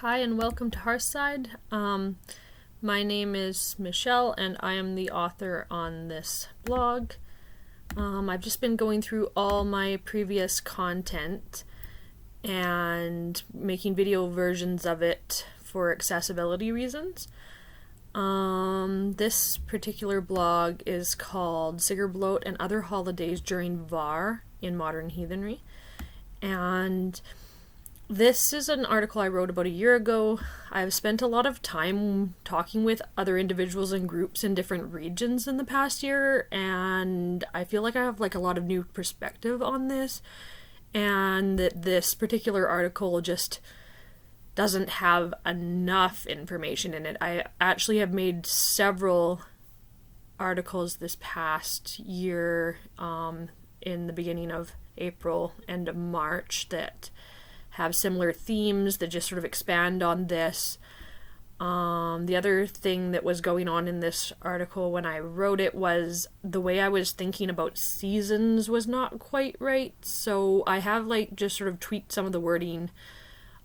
Hi and welcome to Hearthside. My name is Michelle and I am the author on this blog. I've just been going through all my previous content and making video versions of it for accessibility reasons. This particular blog is called Sigrblot and Other Holidays During Var in Modern Heathenry. And this is an article I wrote about a year ago. I've spent a lot of time talking with other individuals and groups in different regions in the past year, and I feel like I have a lot of new perspective on this, and that this particular article just doesn't have enough information in it. I actually have made several articles this past year, in the beginning of April and March, that have similar themes that just sort of expand on this. The other thing that was going on in this article when I wrote it was the way I was thinking about seasons was not quite right, so I have just sort of tweaked some of the wording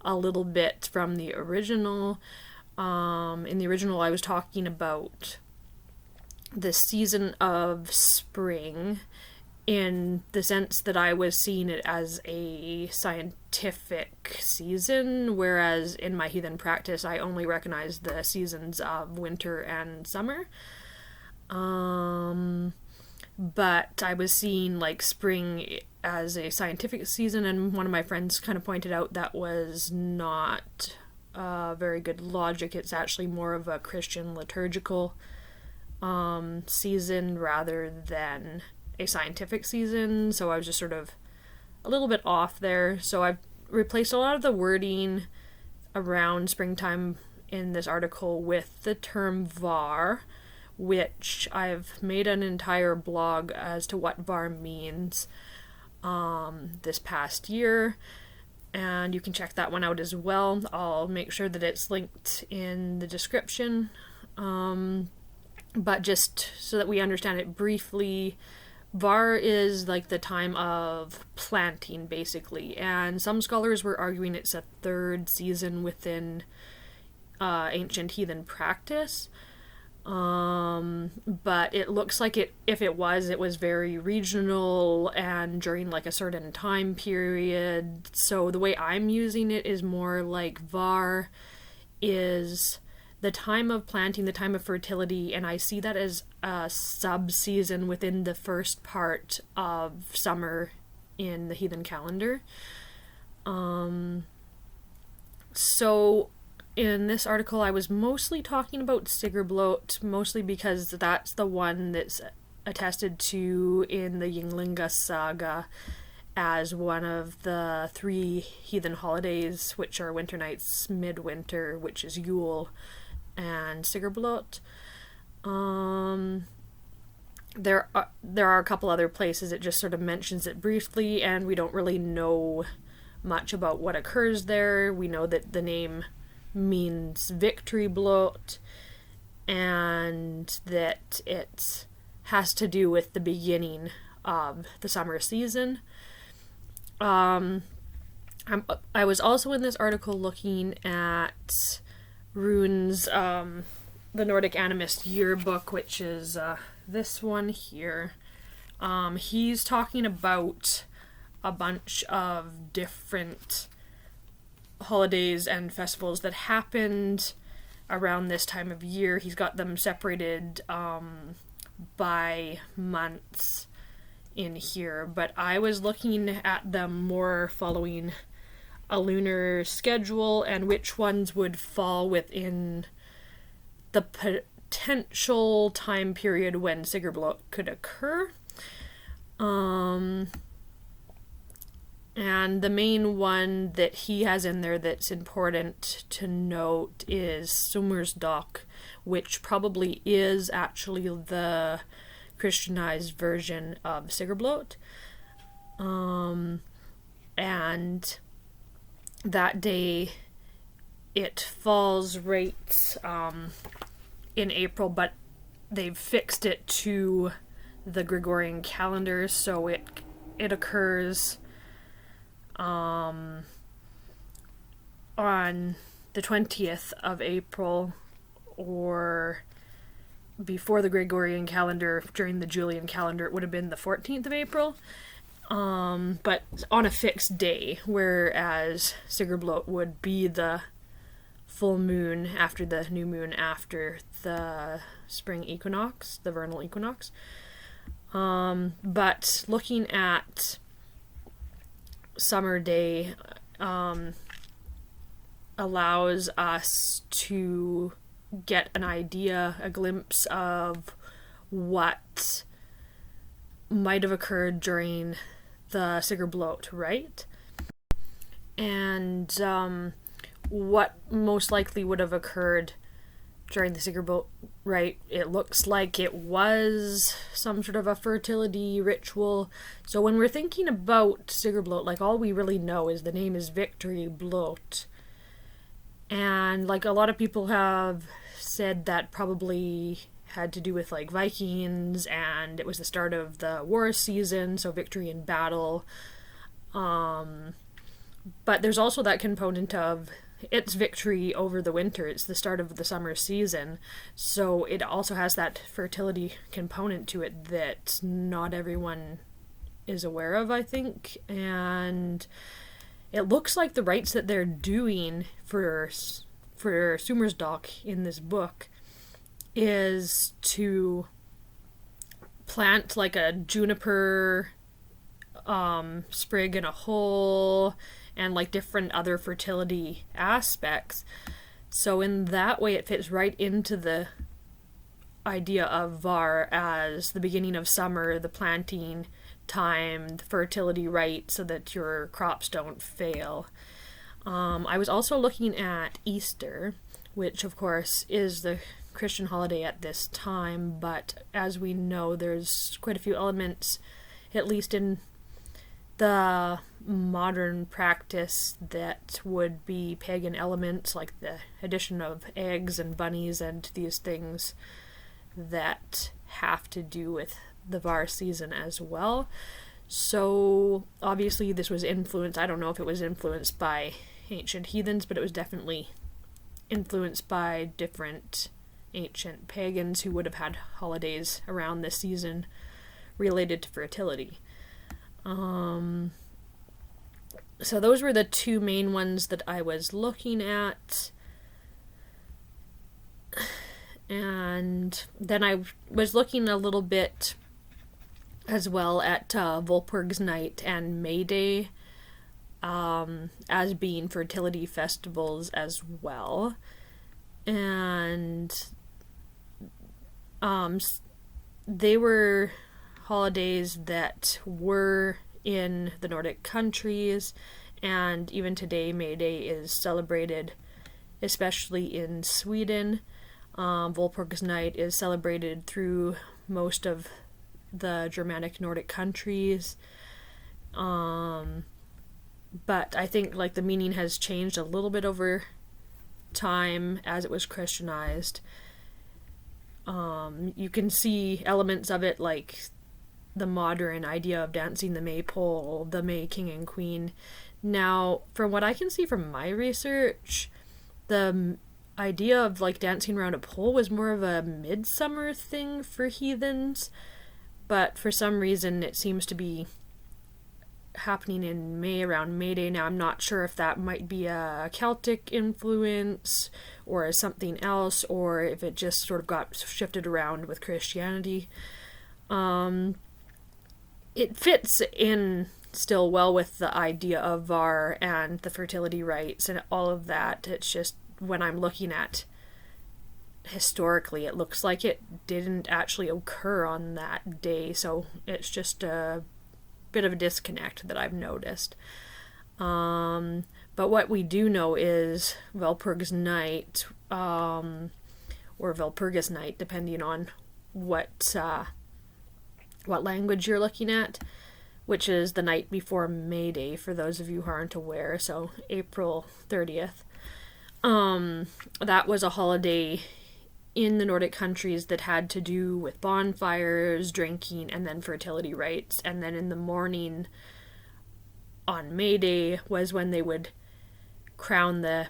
a little bit from the original. In the original I was talking about the season of spring in the sense that I was seeing it as a scientific season, whereas in my heathen practice I only recognize the seasons of winter and summer. But I was seeing spring as a scientific season, and one of my friends kind of pointed out that was not very good logic. It's actually more of a Christian liturgical season rather than a scientific season, so I was just sort of a little bit off there. So I've replaced a lot of the wording around springtime in this article with the term var, which I've made an entire blog as to what var means this past year, and you can check that one out as well. I'll make sure that it's linked in the description, but just so that we understand it briefly, var is the time of planting, basically, and some scholars were arguing it's a third season within ancient heathen practice, but it looks like if it was very regional and during a certain time period. So the way I'm using it is more like var is the time of planting, the time of fertility, and I see that as a sub-season within the first part of summer in the heathen calendar. So in this article I was mostly talking about Sigrblot, mostly because that's the one that's attested to in the Ynglinga saga as one of the 3 heathen holidays, which are winter nights, midwinter, which is Yule, and Sigrblot. There are a couple other places it just sort of mentions it briefly, and we don't really know much about what occurs there. We know that the name means victory blot, and that it has to do with the beginning of the summer season. I was also in this article looking at Rune's the Nordic Animist yearbook, which is this one here. He's talking about a bunch of different holidays and festivals that happened around this time of year. He's got them separated by months in here, but I was looking at them more following a lunar schedule and which ones would fall within the potential time period when Sigrblot could occur. And the main one that he has in there that's important to note is Summersdag, which probably is actually the Christianized version of Sigrblot. And that day it falls right in April, but they've fixed it to the Gregorian calendar, so it occurs on the 20th of April, or before the Gregorian calendar, during the Julian calendar, it would have been the 14th of April. But on a fixed day, whereas Sigrblot would be the full moon after the new moon after the spring equinox, the vernal equinox. But looking at summer day allows us to get an idea, a glimpse of what might have occurred during the Sigrblot rite, and what most likely would have occurred during the Sigrblot rite. It looks like it was some sort of a fertility ritual. So when we're thinking about Sigrblot, like, all we really know is the name is Victory Blot. And like a lot of people have said, that probably had to do with like Vikings, and it was the start of the war season, so victory in battle. But there's also that component of it's victory over the winter. It's the start of the summer season, so it also has that fertility component to it that not everyone is aware of, I think. And it looks like the rites that they're doing for Summersdok in this book is to plant like a juniper sprig in a hole, and like different other fertility aspects. So in that way it fits right into the idea of Var as the beginning of summer, the planting time, the fertility rite, so that your crops don't fail. I was also looking at Easter, which of course is the Christian holiday at this time, but as we know, there's quite a few elements, at least in the modern practice, that would be pagan elements, like the addition of eggs and bunnies and these things that have to do with the Var season as well. So obviously this was influenced, I don't know if it was influenced by ancient heathens, but it was definitely influenced by different ancient pagans who would have had holidays around this season related to fertility. So those were the two main ones that I was looking at. And then I was looking a little bit as well at Valpurgis Night and May Day as being fertility festivals as well. And they were holidays that were in the Nordic countries, and even today May Day is celebrated, especially in Sweden. Valpurgis Night is celebrated through most of the Germanic Nordic countries. But I think like the meaning has changed a little bit over time as it was Christianized. You can see elements of it, like the modern idea of dancing the maypole, the May King and Queen. Now, from what I can see from my research, the idea of like dancing around a pole was more of a midsummer thing for heathens, but for some reason it seems to be happening in May, around May Day. Now I'm not sure if that might be a Celtic influence or something else, or if it just sort of got shifted around with Christianity. It fits in still well with the idea of Var and the fertility rites and all of that. It's just when I'm looking at historically, it looks like it didn't actually occur on that day, so it's just a bit of a disconnect that I've noticed. But what we do know is Valpurgis Night, or Valpurgis Night, depending on what language you're looking at, which is the night before May Day, for those of you who aren't aware, so April 30th. That was a holiday in the Nordic countries that had to do with bonfires, drinking, and then fertility rites. And then in the morning on May Day was when they would crown the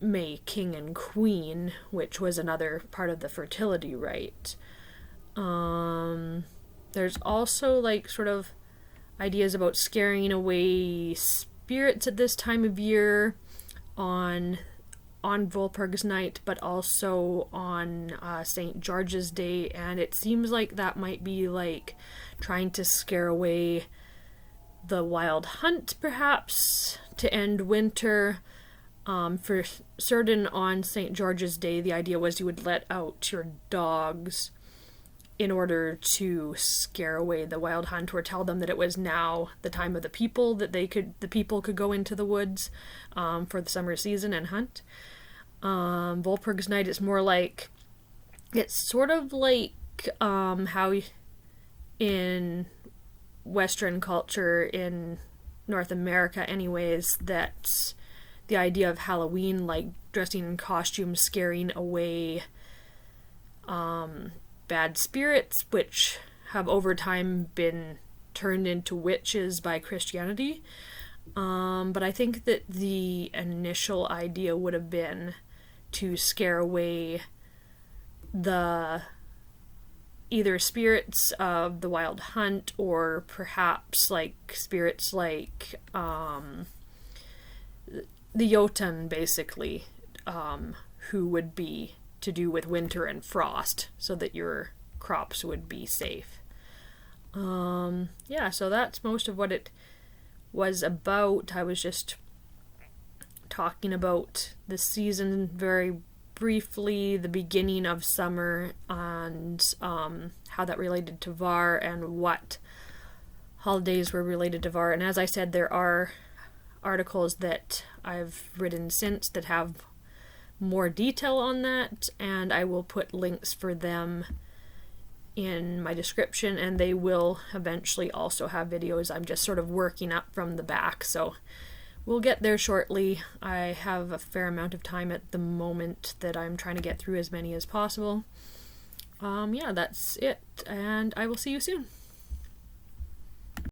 May king and queen, which was another part of the fertility rite. There's also like sort of ideas about scaring away spirits at this time of year on Valpurgis Night, but also on St. George's Day, and it seems like that might be like trying to scare away the wild hunt, perhaps, to end winter. For certain, on St. George's Day, the idea was you would let out your dogs in order to scare away the wild hunt, or tell them that it was now the time of the people, that the people could go into the woods for the summer season and hunt. Valpurgis Night is more like, it's sort of like how in Western culture, in North America anyways, that the idea of Halloween, like dressing in costumes, scaring away bad spirits, which have over time been turned into witches by Christianity. But I think that the initial idea would have been to scare away the either spirits of the wild hunt, or perhaps like spirits like the Jotun, basically, who would be to do with winter and frost, so that your crops would be safe. Yeah, so that's most of what it was about. I was just talking about the season very briefly, the beginning of summer, and how that related to Var, and what holidays were related to Var. And as I said, there are articles that I've written since that have more detail on that, and I will put links for them in my description, and they will eventually also have videos. I'm just sort of working up from the back, so we'll get there shortly. I have a fair amount of time at the moment that I'm trying to get through as many as possible. Yeah, that's it, and I will see you soon.